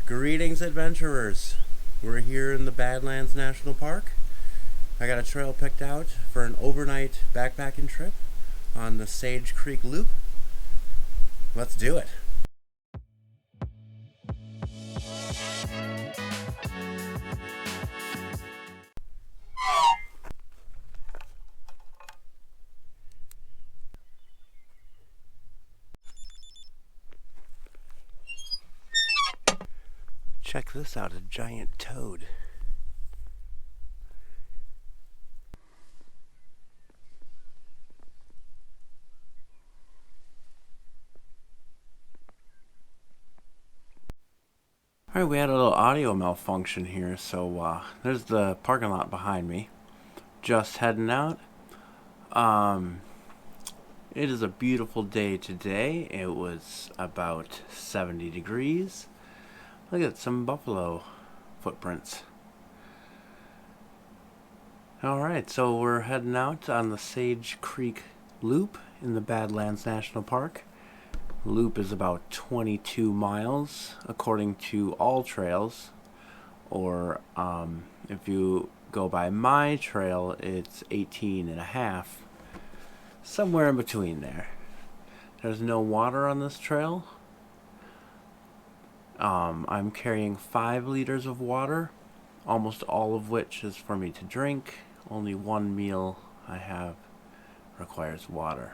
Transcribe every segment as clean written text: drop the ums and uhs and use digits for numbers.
Greetings, adventurers. We're here in the Badlands National Park. I got a trail picked out for an overnight backpacking trip on the Sage Creek Loop. Let's do it. Check this out, a giant toad. Alright, we had a little audio malfunction here, so there's the parking lot behind me. Just heading out. It is a beautiful day today. It was about 70 degrees. Look at some buffalo footprints. Alright, so we're heading out on the Sage Creek Loop in the Badlands National Park. The loop is about 22 miles according to All Trails, or if you go by my trail, it's 18 and a half, somewhere in between there. There's no water on this trail. I'm carrying 5 liters of water, almost all of which is for me to drink. Only one meal I have requires water,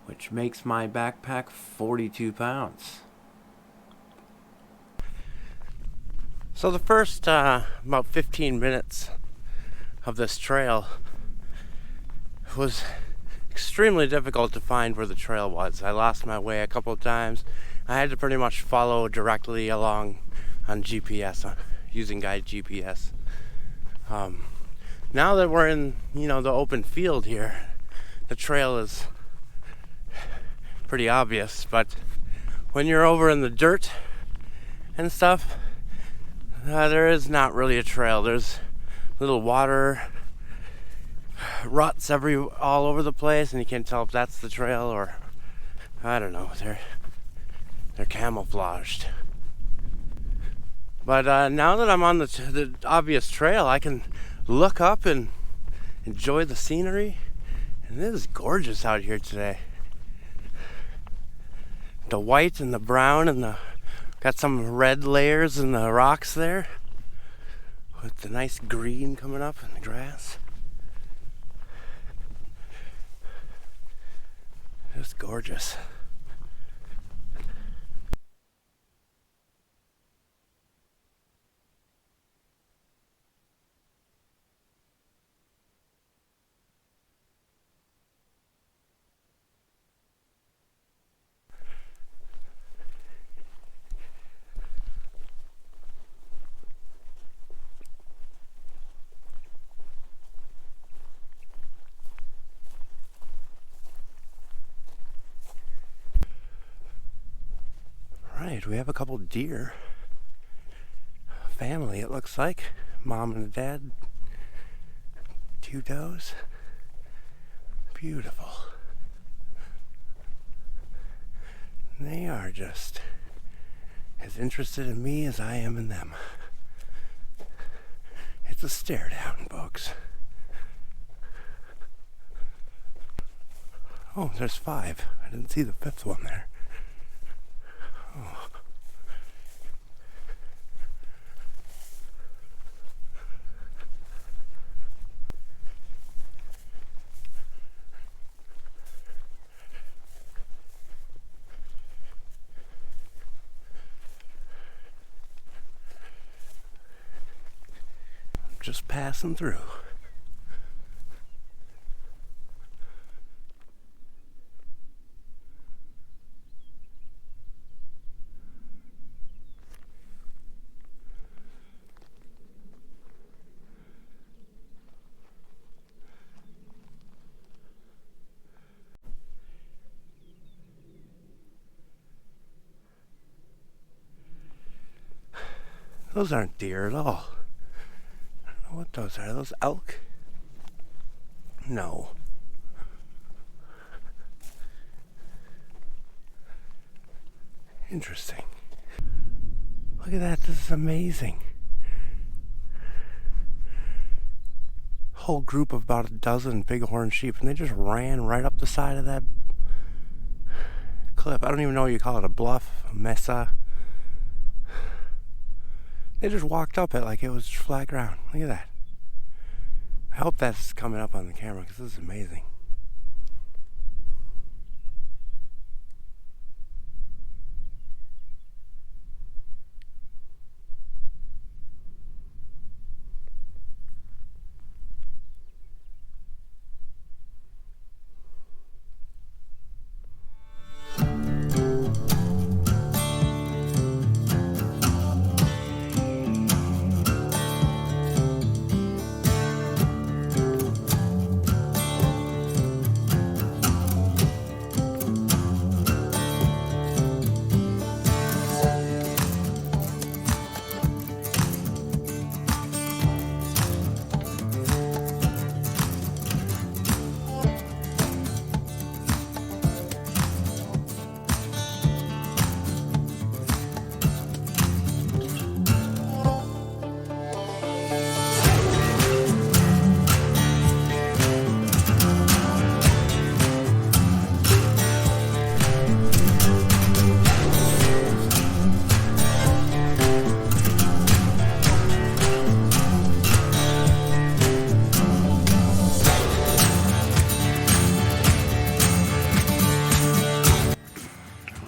which makes my backpack 42 pounds. So the first about 15 minutes of this trail was extremely difficult to find where the trail was. I lost my way a couple of times. I had to pretty much follow directly along on GPS, using guide GPS. Now that we're in, the open field here, the trail is pretty obvious, but when you're over in the dirt and stuff, there is not really a trail. There's little water ruts all over the place, and you can't tell if that's the trail or I don't know. They're camouflaged. But now that I'm on the obvious trail, I can look up and enjoy the scenery, and it is gorgeous out here today. The white and the brown and got some red layers in the rocks there, with the nice green coming up in the grass. Just gorgeous. Right, we have a couple deer. Family, it looks like. Mom and dad. 2 does. Beautiful. They are just as interested in me as I am in them. It's a stare down, folks. Oh, there's 5. I didn't see the 5th one there. Oh. Just passing through. Those aren't deer at all. I don't know what those are. Are those elk? No. Interesting. Look at that, this is amazing. Whole group of about a dozen bighorn sheep, and they just ran right up the side of that cliff. I don't even know what you call it, a bluff, a mesa. They just walked up it like it was flat ground. Look at that. I hope that's coming up on the camera because this is amazing.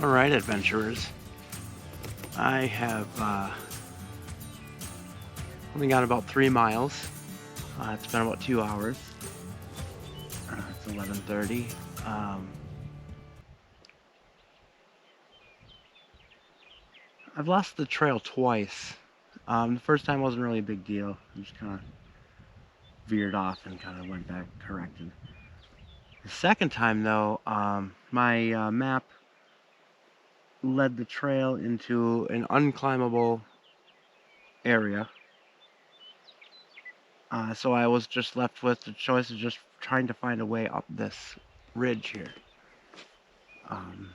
Alright, adventurers. I have only got about 3 miles. It's been about 2 hours. It's 11:30. I've lost the trail twice. The first time wasn't really a big deal. I just kind of veered off and kind of went back corrected. The second time, though, my map led the trail into an unclimbable area. So I was just left with the choice of just trying to find a way up this ridge here.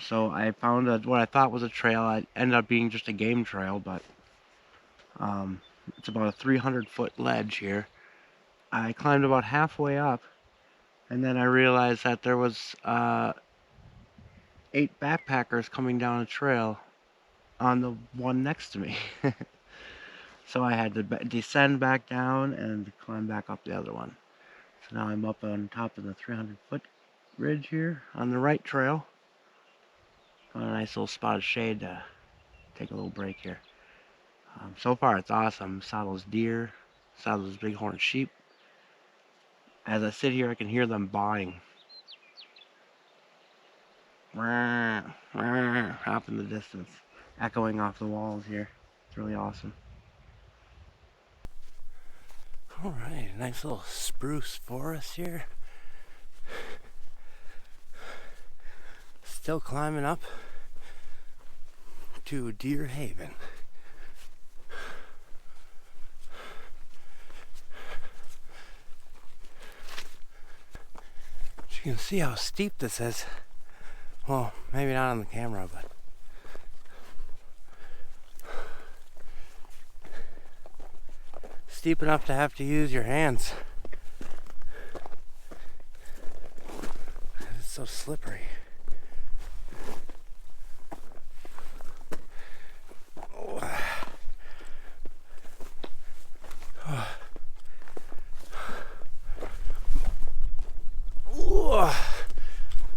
So I found what I thought was a trail. It ended up being just a game trail, but it's about a 300-foot ledge here. I climbed about halfway up, and then I realized that there was 8 backpackers coming down a trail on the one next to me. So I had to descend back down and climb back up the other one. So now I'm up on top of the 300-foot ridge here on the right trail. Got a nice little spot of shade to take a little break here. So far it's awesome. Saw those deer, saw those bighorn sheep. As I sit here, I can hear them bawing. Off in the distance, echoing off the walls here. It's really awesome. Alright, nice little spruce forest here. Still climbing up to Deer Haven. As you can see how steep this is. Well, maybe not on the camera, but steep enough to have to use your hands. It's so slippery.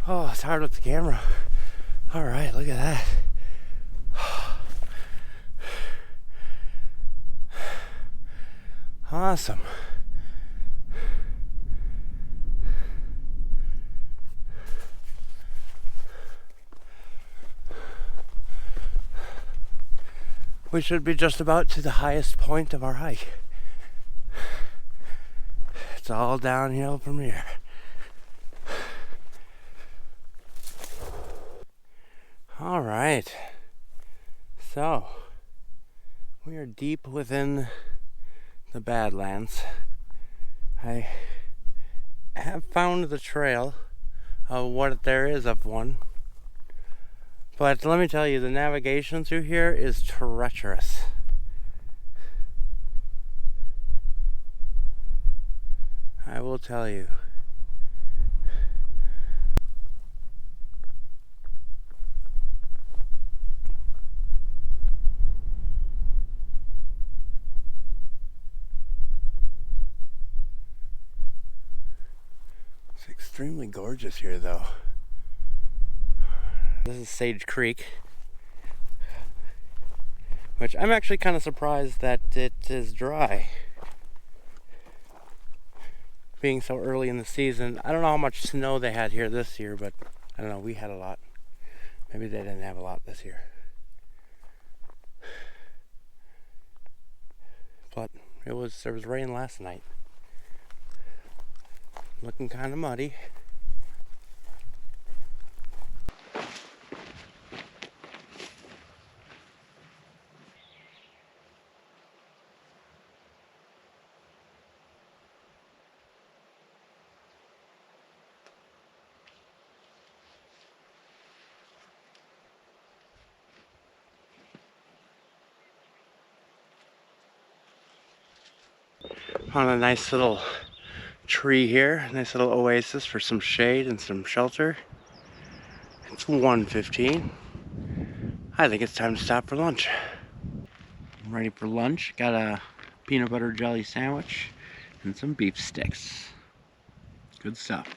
Oh, it's hard with the camera. Alright, look at that. Awesome. We should be just about to the highest point of our hike. It's all downhill from here. All right, so we are deep within the Badlands. I have found the trail of what there is of one, But let me tell you, the navigation through here is treacherous. I will tell you. It's extremely gorgeous here, though. This is Sage Creek, which I'm actually kind of surprised that it is dry. Being so early in the season. I don't know how much snow they had here this year, but I don't know, we had a lot. Maybe they didn't have a lot this year. But there was rain last night. Looking kind of muddy. On a nice little tree here, nice little oasis for some shade and some shelter. It's 1:15. I think it's time to stop for lunch. I'm ready for lunch. Got a peanut butter jelly sandwich and some beef sticks. Good stuff.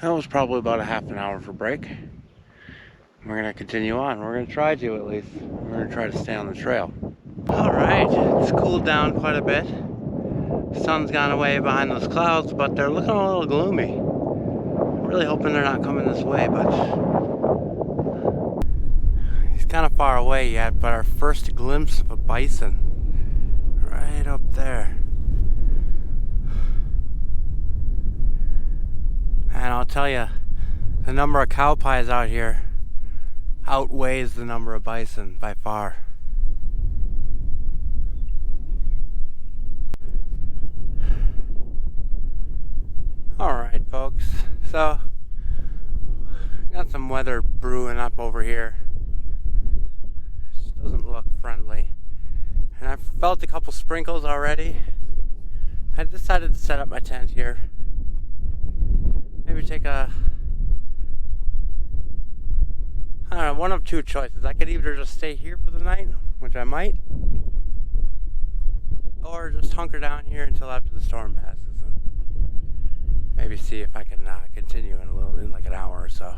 That was probably about a half an hour for break. We're gonna continue on. We're gonna try to, at least. We're gonna try to stay on the trail. All right, it's cooled down quite a bit. The sun's gone away behind those clouds, but they're looking a little gloomy. I'm really hoping they're not coming this way, but he's kind of far away yet. But our first glimpse of a bison, right up there. And I'll tell you, the number of cow pies out here outweighs the number of bison by far. Alright folks, so got some weather brewing up over here. Just doesn't look friendly. And I've felt a couple sprinkles already. I decided to set up my tent here. Maybe take a, I don't know, one of two choices. I could either just stay here for the night, which I might, or just hunker down here until after the storm passes and maybe see if I can continue in like an hour or so.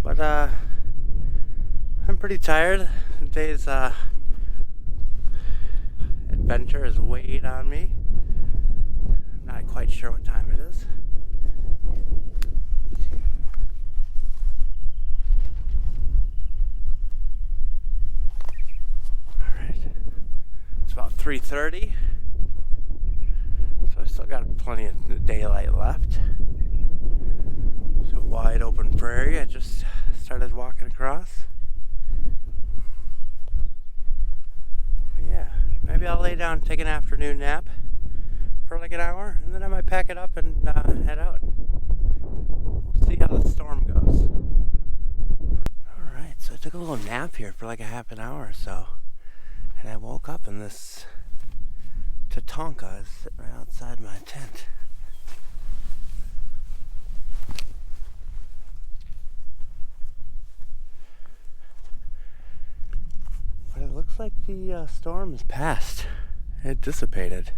But I'm pretty tired. The day's adventure has weighed on me. I'm not quite sure what time it is. It's about 3:30, so I still got plenty of daylight left. It's a wide open prairie. I just started walking across. But yeah, maybe I'll lay down and take an afternoon nap for like an hour, and then I might pack it up and head out. We'll see how the storm goes. Alright, so I took a little nap here for like a half an hour or so. And I woke up and this Tatanka is sitting right outside my tent. But it looks like the storm is past. It dissipated.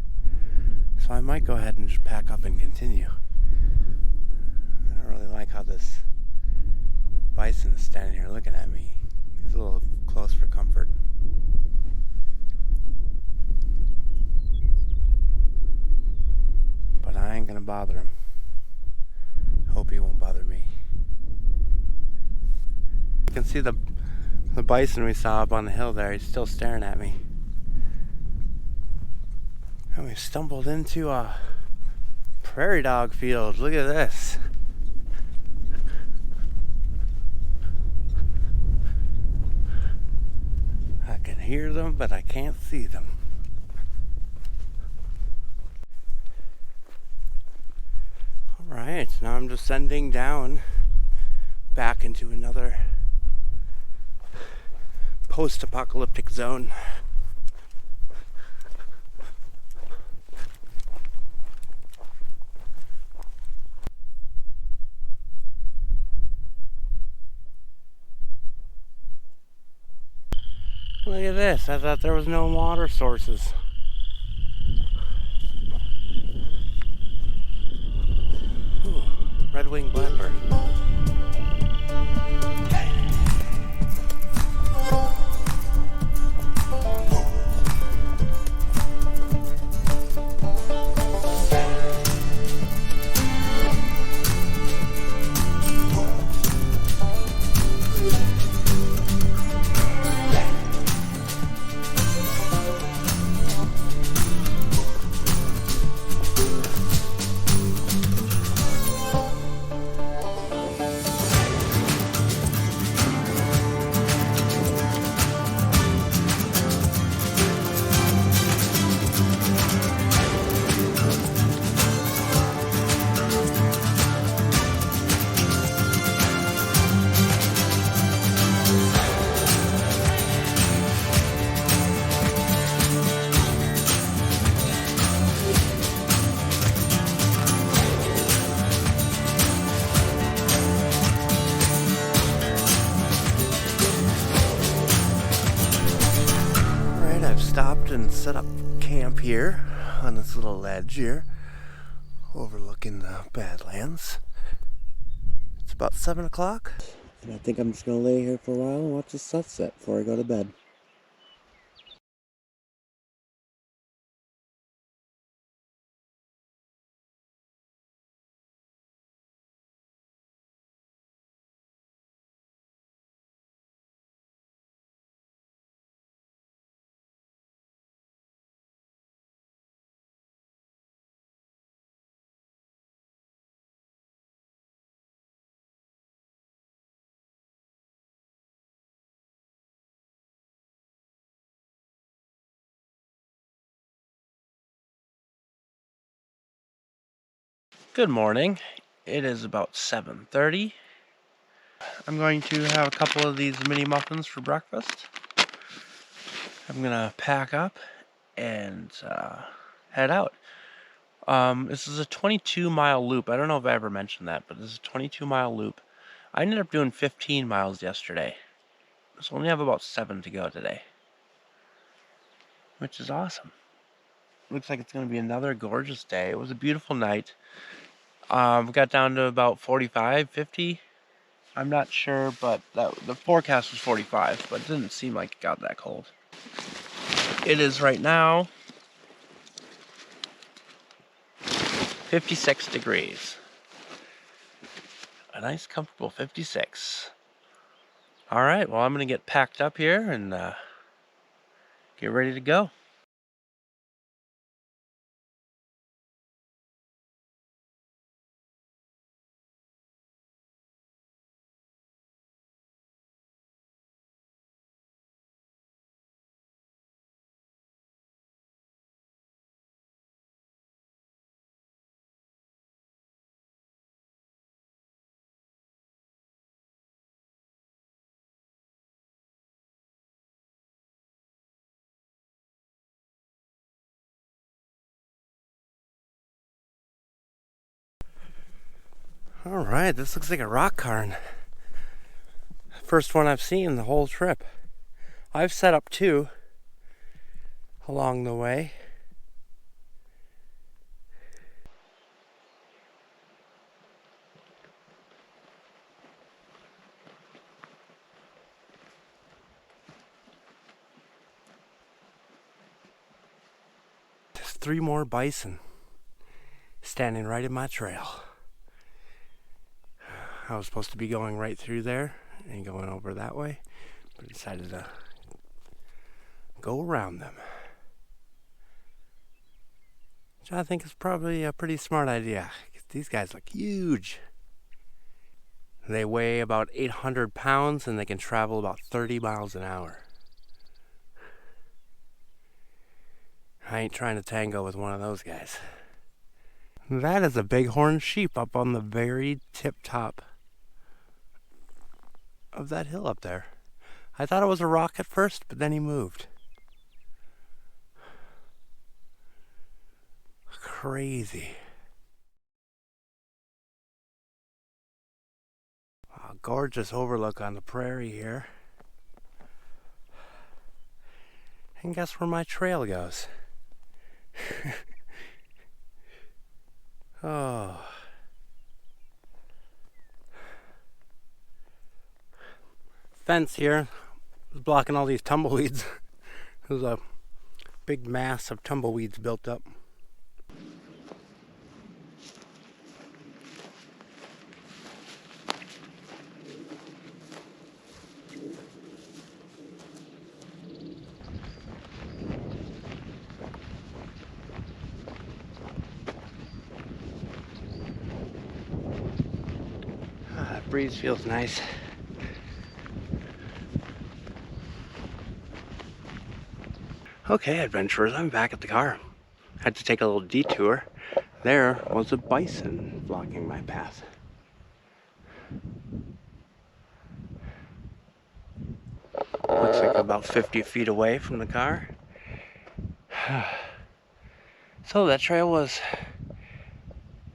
So I might go ahead and just pack up and continue. I don't really like how this bison is standing here looking at me. He's a little close for comfort. But I ain't gonna bother him. Hope he won't bother me. You can see the bison we saw up on the hill there. He's still staring at me. And we stumbled into a prairie dog field. Look at this. hear them, but I can't see them. Alright, now I'm descending down back into another post-apocalyptic zone. Look at this, I thought there was no water sources. Ooh, red-winged blackbird. Stopped and set up camp here on this little ledge here overlooking the Badlands. It's about 7 o'clock and I think I'm just gonna lay here for a while and watch the sunset before I go to bed. Good morning. It is about 7:30. I'm going to have a couple of these mini muffins for breakfast. I'm gonna pack up and head out. This is a 22-mile loop. I don't know if I ever mentioned that, but this is a 22-mile loop. I ended up doing 15 miles yesterday, so I only have about 7 to go today, which is awesome. Looks like it's going to be another gorgeous day. It was a beautiful night. Got down to about 45, 50. I'm not sure, but the forecast was 45, but it didn't seem like it got that cold. It is right now 56 degrees. A nice, comfortable 56. All right, well, I'm going to get packed up here and get ready to go. All right, this looks like a rock cairn. First one I've seen the whole trip. I've set up 2 along the way. There's 3 more bison standing right in my trail. I was supposed to be going right through there and going over that way, but decided to go around them. Which I think is probably a pretty smart idea. These guys look huge. They weigh about 800 pounds and they can travel about 30 miles an hour. I ain't trying to tango with one of those guys. That is a bighorn sheep up on the very tip top of that hill up there. I thought it was a rock at first, but then he moved. Crazy. Wow, gorgeous overlook on the prairie here. And guess where my trail goes? Oh. Fence here was blocking all these tumbleweeds. There's a big mass of tumbleweeds built up. That breeze feels nice. Okay, adventurers, I'm back at the car. Had to take a little detour. There was a bison blocking my path. Looks like about 50 feet away from the car. So that trail was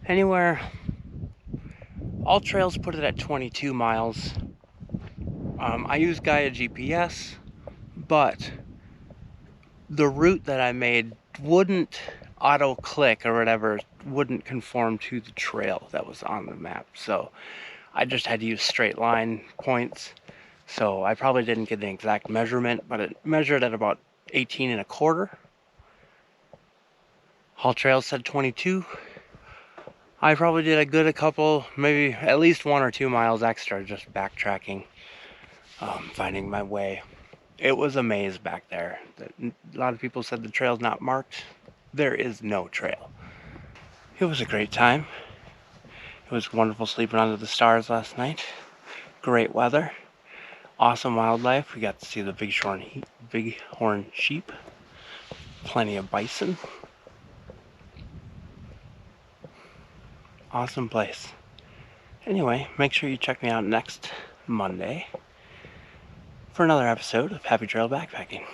anywhere, all trails put it at 22 miles. I use Gaia GPS, but the route that I made wouldn't auto-click or whatever, wouldn't conform to the trail that was on the map. So I just had to use straight line points. So I probably didn't get the exact measurement, but it measured at about 18 and a quarter. All trails said 22. I probably did a couple, maybe at least 1 or 2 miles extra just backtracking, finding my way. It was a maze back there. A lot of people said the trail's not marked. There is no trail. It was a great time. It was wonderful sleeping under the stars last night. Great weather. Awesome wildlife. We got to see the bighorn sheep. Plenty of bison. Awesome place. Anyway, make sure you check me out next Monday for another episode of Happy Trail Backpacking.